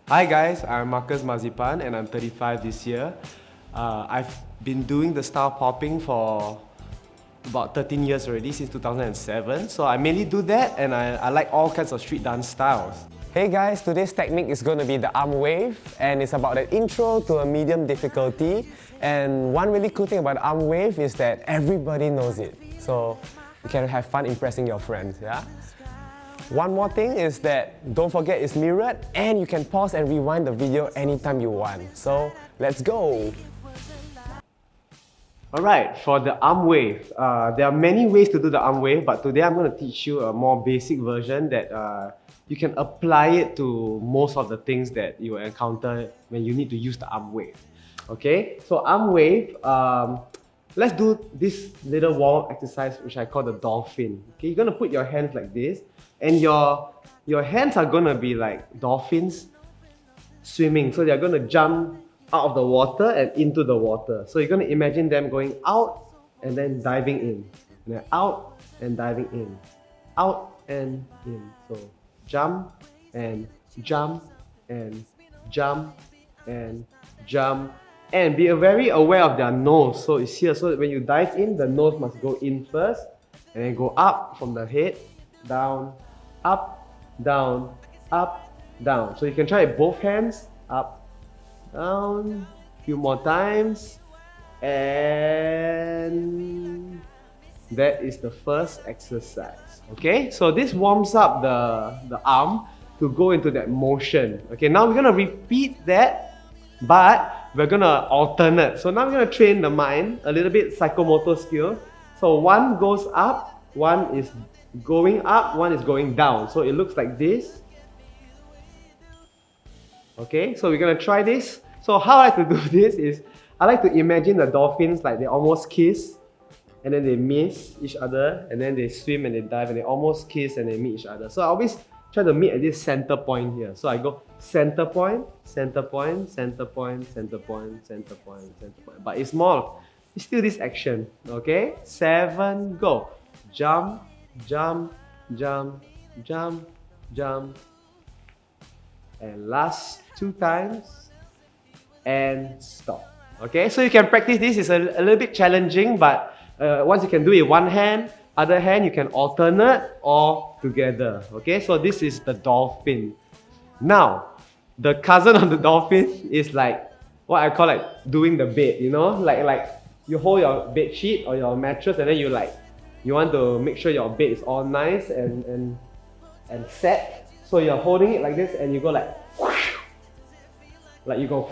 Hi guys, I'm Marcus Marzipan and I'm 35 this year. I've been doing the style popping for about 13 years already, since 2007. So I mainly do that and I like all kinds of street dance styles. Hey guys, today's technique is going to be the arm wave, and it's about an intro to a medium difficulty. And one really cool thing about the arm wave is that everybody knows it. So you can have fun impressing your friends, yeah? One more thing is that don't forget it's mirrored and you can pause and rewind the video anytime you want. So let's go! Alright, for the arm wave, there are many ways to do the arm wave, but today I'm going to teach you a more basic version that you can apply it to most of the things that you will encounter when you need to use the arm wave. Okay, so arm wave, let's do this little warm-up exercise which I call the dolphin. Okay, you're going to put your hands like this, and your hands are going to be like dolphins swimming. So they're going to jump out of the water and into the water. So you're going to imagine them going out and then diving in. And then out and diving in. Out and in. So jump and jump and jump and jump. And be very aware of their nose. So it's here. So when you dive in, the nose must go in first. And then go up from the head. Down. Up. Down. Up. Down. So you can try it both hands. Up. Down, a few more times, and that is the first exercise. Okay, so this warms up the arm to go into that motion. Okay, now we're gonna repeat that, but we're gonna alternate. So now we're gonna train the mind a little bit, psychomotor skill. So one goes up, one is going up, one is going down. So it looks like this. Okay, so we're gonna try this. So how I like to do this is, I like to imagine the dolphins like they almost kiss, and then they miss each other, and then they swim and they dive and they almost kiss and they meet each other. So I always try to meet at this center point here. So I go center point, center point, center point, center point, center point, center point. But it's still this action. Okay, 7, go. Jump, jump, jump, jump, jump. And last 2 times. And stop. Okay, so you can practice this. It's a little bit challenging, but once you can do it one hand, other hand you can alternate or together. Okay, so this is the dolphin. Now, the cousin of the dolphin is like what I call like doing the bed. You know, like you hold your bed sheet or your mattress, and then you want to make sure your bed is all nice and set. So you're holding it like this, and you go like you go.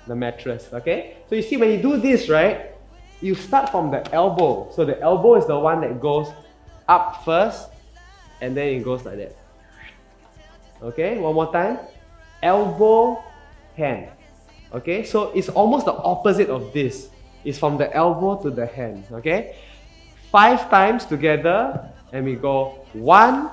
The mattress, okay? So you see when you do this, right, you start from the elbow. So the elbow is the one that goes up first, and then it goes like that. Okay, one more time. Elbow, hand. Okay, so it's almost the opposite of this. It's from the elbow to the hand, okay? 5 times together, and we go 1,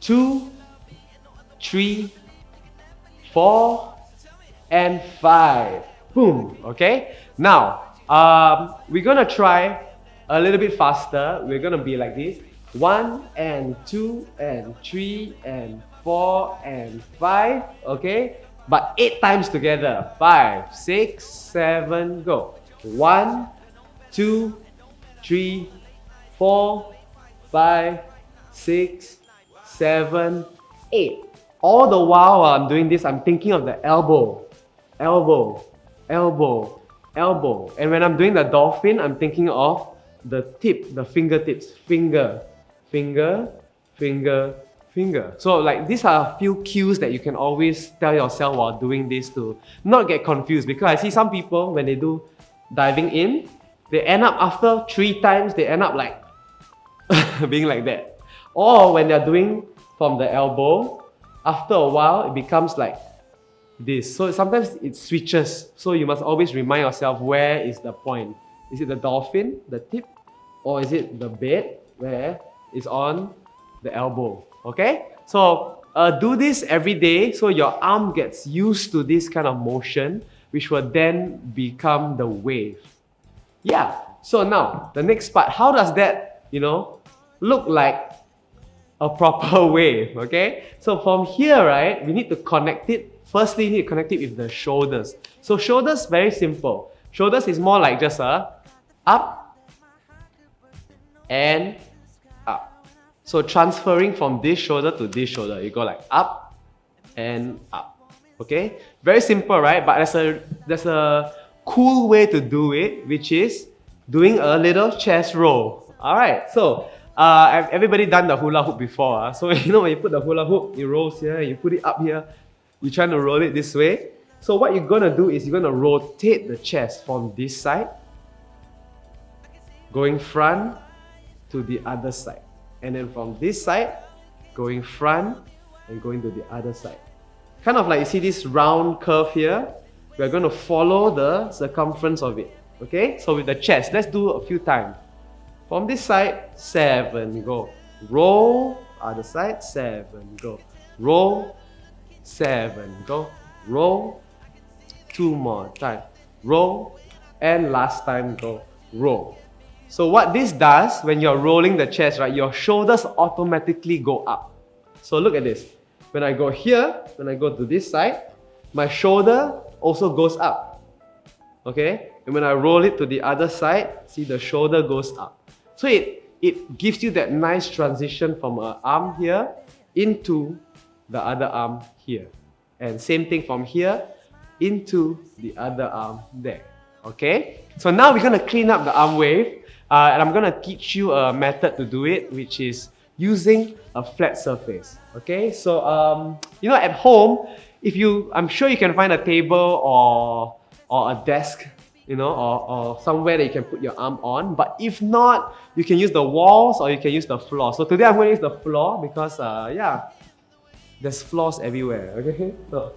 2, 3, 4, and 5. Boom. Okay. Now, we're gonna try a little bit faster. We're gonna be like this: 1 and 2 and 3 and 4 and 5. Okay. But 8 times together. 5, 6, 7, go. 1, 2, 3, 4, 5, 6, 7, 8. All the while I'm doing this, I'm thinking of the elbow. Elbow, elbow, elbow. And when I'm doing the dolphin, I'm thinking of the tip, the fingertips. Finger, finger, finger, finger. So like these are a few cues that you can always tell yourself while doing this to not get confused. Because I see some people, when they do diving in, they end up after 3 times, they end up like being like that. Or when they're doing from the elbow, after a while, it becomes like this. So sometimes it switches. So you must always remind yourself, where is the point? Is it the dolphin, the tip? Or is it the bed where it's on the elbow? Okay? So do this every day so your arm gets used to this kind of motion, which will then become the wave. Yeah. So now, the next part, how does that, look like a proper wave, okay? So from here, right, we need to connect it. Firstly, you need to connect it with the shoulders. So shoulders, very simple. Shoulders is more like just a up and up. So transferring from this shoulder to this shoulder, you go like up and up, okay? Very simple, right? But there's a cool way to do it, which is doing a little chest roll. All right, so everybody done the hula hoop before. So you know when you put the hula hoop, it rolls here, you put it up here, you're trying to roll it this way. So what you're gonna do is you're gonna rotate the chest from this side, going front to the other side. And then from this side, going front and going to the other side. Kind of like you see this round curve here, we're going to follow the circumference of it. Okay, so with the chest, let's do a few times. From this side, 7, go. Roll, other side, 7, go. Roll, 7, go. Roll, 2 more time. Roll, and last time, go. Roll. So what this does, when you're rolling the chest, right, your shoulders automatically go up. So look at this. When I go here, when I go to this side, my shoulder also goes up. Okay? And when I roll it to the other side, see the shoulder goes up. So it gives you that nice transition from an arm here into the other arm here. And same thing from here into the other arm there. Okay? So now we're going to clean up the arm wave. And I'm going to teach you a method to do it, which is using a flat surface. Okay? So, you know, at home, I'm sure you can find a table or a desk, you know, or somewhere that you can put your arm on. But if not, you can use the walls or you can use the floor. So today I'm going to use the floor because, yeah, there's floors everywhere. Okay? So,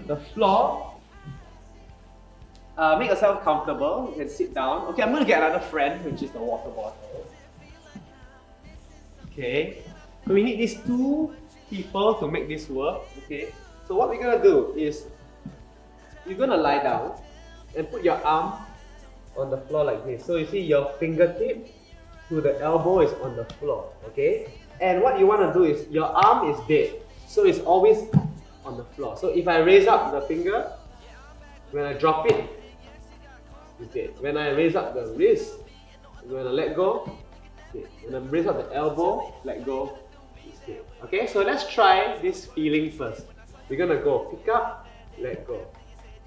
the floor. Make yourself comfortable. You can sit down. Okay, I'm going to get another friend, which is the water bottle. Okay. So we need these 2 people to make this work. Okay. So what we're going to do is you're going to lie down and put your arm on the floor like this. So you see your fingertip to the elbow is on the floor. Okay. And what you want to do is your arm is dead. So it's always on the floor. So if I raise up the finger, when I drop it, it's dead. When I raise up the wrist, when I let go, it's dead. When I raise up the elbow, let go, it's dead. Okay, so let's try this feeling first. We're gonna go pick up, let go.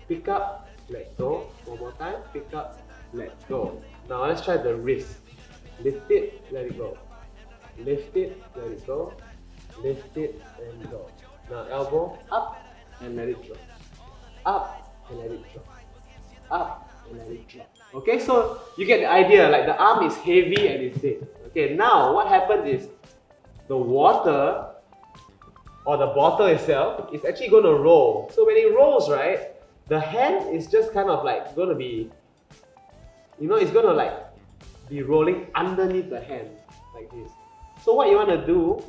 Pick up, let go. One more time, pick up, let go. Now let's try the wrist. Lift it, let it go. Lift it, let it go. Lift it and go. Now elbow up and let it drop. Up and let it drop. Up and let it drop. Okay, so you get the idea, like the arm is heavy and it's dead. Okay, now what happens is the water or the bottle itself is actually going to roll. So when it rolls, right, the hand is just kind of like going to be, you know, it's going to like be rolling underneath the hand like this. So what you want to do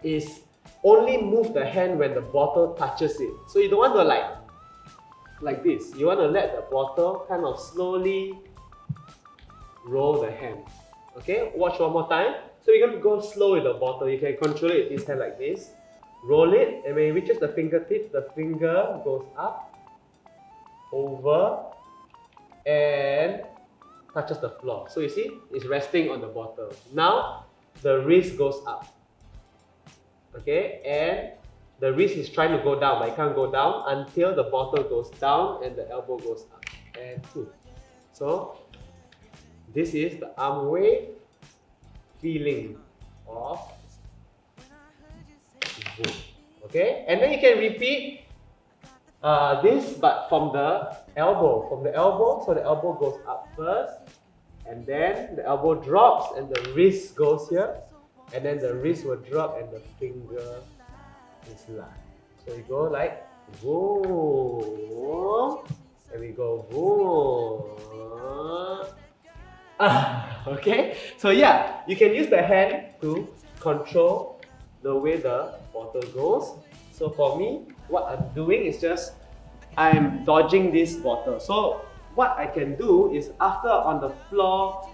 is only move the hand when the bottle touches it. So you don't want to like this. You want to let the bottle kind of slowly roll the hand. Okay, watch one more time. So you're going to go slow with the bottle. You can control it with this hand like this. Roll it, and when it reaches the fingertip, the finger goes up, over, and touches the floor. So you see, it's resting on the bottle. Now, the wrist goes up. Okay, and the wrist is trying to go down, but it can't go down until the bottle goes down and the elbow goes up. And 2. So, this is the arm wave feeling of boom. Okay, and then you can repeat this, but from the elbow. From the elbow, so the elbow goes up first, and then the elbow drops and the wrist goes here, and then the wrist will drop and the finger is light. So we go like boom, and we go boom. Okay, so yeah, you can use the hand to control the way the bottle goes. So for me, what I'm doing is just I'm dodging this bottle. So what I can do is after on the floor,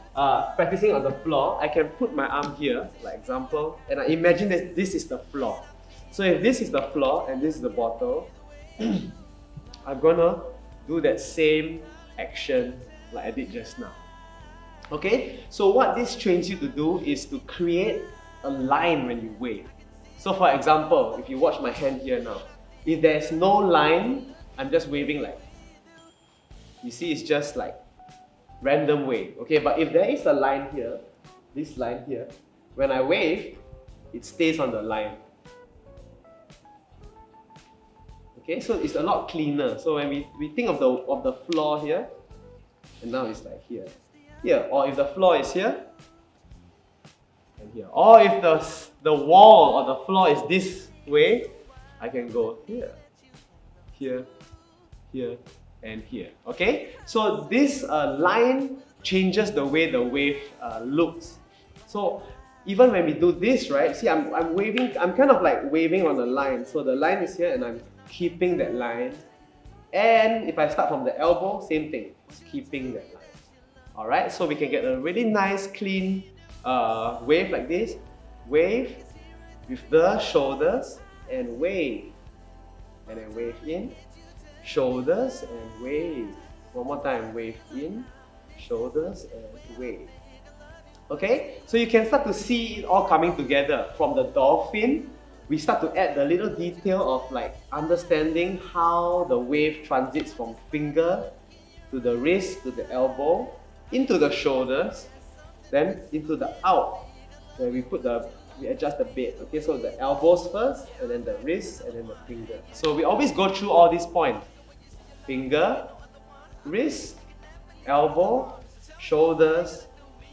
practicing on the floor, I can put my arm here, like example, and I imagine that this is the floor. So if this is the floor and this is the bottle, I'm gonna do that same action like I did just now. Okay, so what this trains you to do is to create a line when you wave. So for example, if you watch my hand here now, if there's no line, I'm just waving like, you see it's just like random wave. Okay, but if there is a line here, this line here, when I wave, it stays on the line. Okay, so it's a lot cleaner. So when we think of the floor here, and now it's like here. Here, or if the floor is here, and here. Or if the wall or the floor is this way, I can go here, here, here, and here. Okay? So this line changes the way the wave looks. So even when we do this, right? See, I'm waving, I'm kind of like waving on a line. So the line is here and I'm keeping that line. And if I start from the elbow, same thing, it's keeping that line. Alright, so we can get a really nice clean wave like this. Wave with the shoulders and wave. And then wave in, shoulders and wave. One more time, wave in, shoulders and wave. Okay, so you can start to see it all coming together. From the dolphin, we start to add the little detail of like understanding how the wave transits from finger to the wrist to the elbow, into the shoulders, then into the out, where we adjust the bed. Okay, so the elbows first, and then the wrist, and then the finger. So we always go through all these points. Finger, wrist, elbow, shoulders,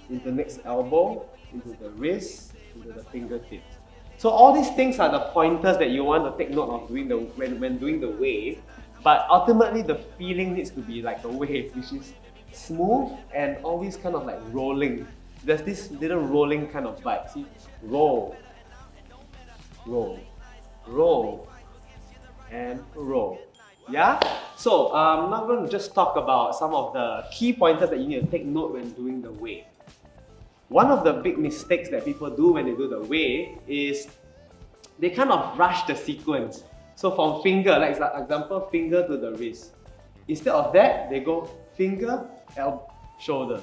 into the next elbow, into the wrist, into the fingertips. So all these things are the pointers that you want to take note of when doing the wave. But ultimately the feeling needs to be like a wave, which is smooth and always kind of like rolling. There's this little rolling kind of vibe. See? Roll, roll, roll, and roll. Yeah? So I'm not going to just talk about some of the key pointers that you need to take note when doing the wave. One of the big mistakes that people do when they do the wave is they kind of rush the sequence. So from finger, like example, finger to the wrist. Instead of that, they go finger, elbow, shoulder.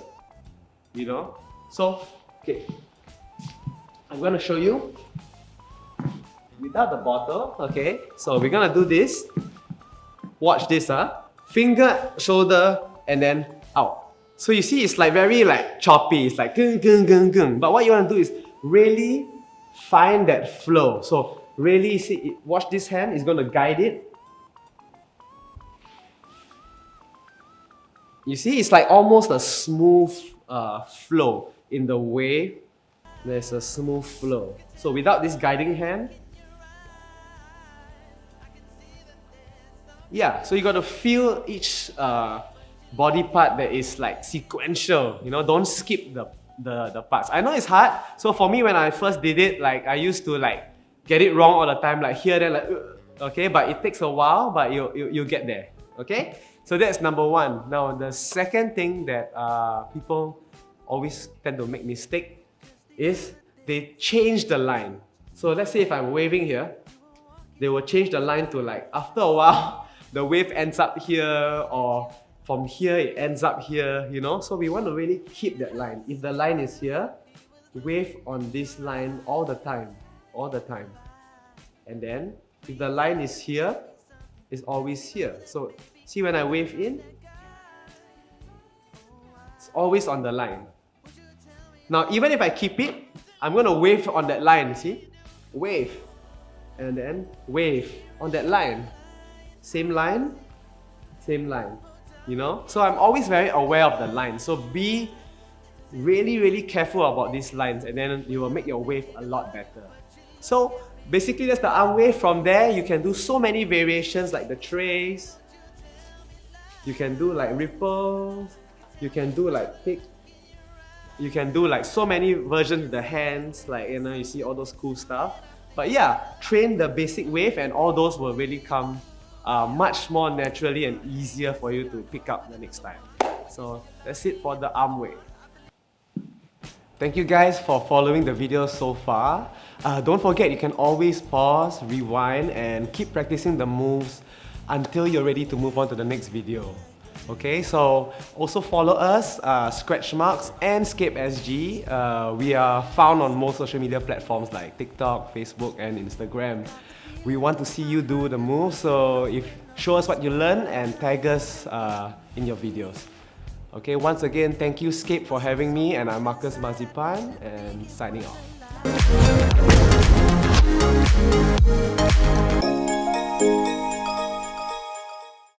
You know? So, okay. I'm going to show you without the bottle. Okay, so we're going to do this. Watch this, finger, shoulder, and then out. So you see, it's like very like choppy. It's like gung, gung, gung, gung. But what you want to do is really find that flow. So really see, watch this hand. It's going to guide it. You see, it's like almost a smooth flow in the wave. There's a smooth flow. So without this guiding hand, yeah, so you got to feel each body part that is like sequential. You know, don't skip the parts. I know it's hard. So for me, when I first did it, like I used to like get it wrong all the time, like here, then like okay, but it takes a while, but you get there. Okay, so that's number one. Now the second thing that people always tend to make mistake is they change the line. So let's say if I'm waving here, they will change the line to like after a while the wave ends up here, or from here it ends up here, you know. So we want to really keep that line. If the line is here, wave on this line all the time. And then if the line is here, it's always here. So see, when I wave in, it's always on the line. Now even if I keep it, I'm going to wave on that line, see? Wave, and then wave on that line. Same line, you know? So I'm always very aware of the line. So be really, really careful about these lines, and then you will make your wave a lot better. So basically that's the arm wave. From there, you can do so many variations like the trace. You can do like ripples. You can do like pick. You can do like so many versions with the hands, like, you know, you see all those cool stuff. But yeah, train the basic wave and all those will really come much more naturally and easier for you to pick up the next time. So that's it for the arm wave. Thank you guys for following the video so far. Don't forget, you can always pause, rewind, and keep practicing the moves until you're ready to move on to the next video. Okay, so also follow us, ScRach MarcS and scape.sg. We are found on most social media platforms like TikTok, Facebook, and Instagram. We want to see you do the moves, so show us what you learn and tag us in your videos. Okay, once again, thank you Scape for having me, and I'm Marcus Marzipan, and signing off.